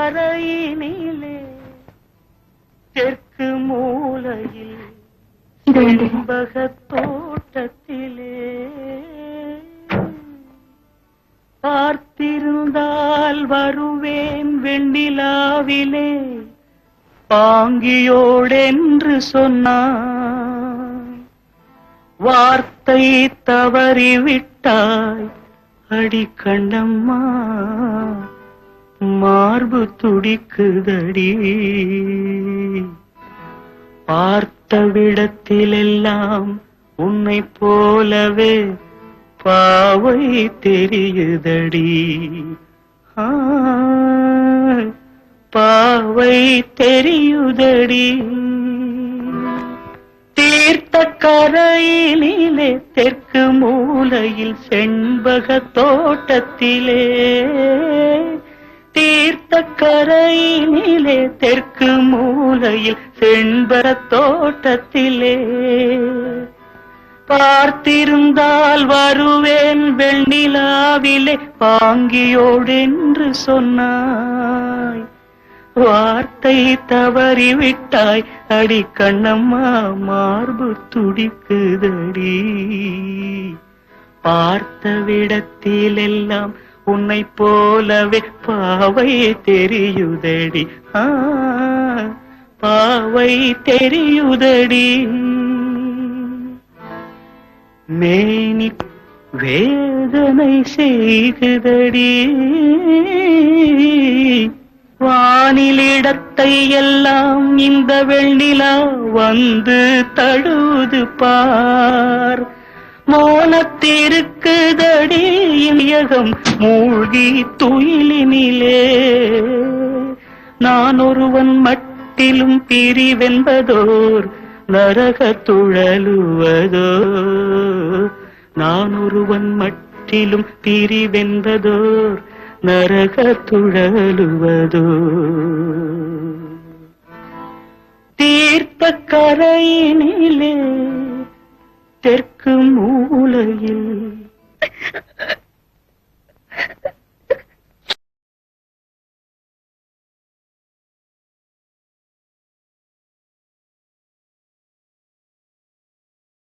கரையினிலே தெற்கு மூலையில் செண்பகத் தோட்டத்திலே பார்த்திருந்தால் வருவேன் வெண்ணிலாவிலே பாங்கியோடென்று சொன்னாய். வார்த்தை தவறிவிட்டாய் அடி கண்ணம்மா, மார்பு துடிக்குதடி. பார்த்த விடத்திலெல்லாம் உன்னை போலவே பாவை தெரியுதடி. பாவை தெரியுதடி. தீர்த்த கரையினிலே தெற்கு மூலையில் செண்பக தோட்டத்திலே தீர்த்த கரையினிலே தெற்கு மூலையில் செண்பக தோட்டத்திலே பார்த்திருந்தால் வருவேன் வெண்ணிலாவிலே பாங்கியோடென்று சொன்னாய். வார்த்தை தவறிவிட்டாய் அடி கண்ணம்மா, மார்பு துடிக்குதடி. பார்த்த விடத்திலெல்லாம் உன்னை போலவே பாவை தெரியுதடி. பாவை தெரியுதடி. மேனி வேதனை செய்குதடி. வானிலிடத்தை எல்லாம் இந்த வெண்ணிலா வந்து தழுது பார். மோனத்திருக்குதடி இயகம் மூழ்கி துயிலினிலே. நான் ஒருவன் மட்டிலும் பிரிவென்பதோர் நரக துழலுவதோ. நான் ஒருவன் மட்டிலும் பிரிவென்பதோர் நரக துழலுவதோ. தீர்த்த கரையினிலே தெற்கு மூலையில்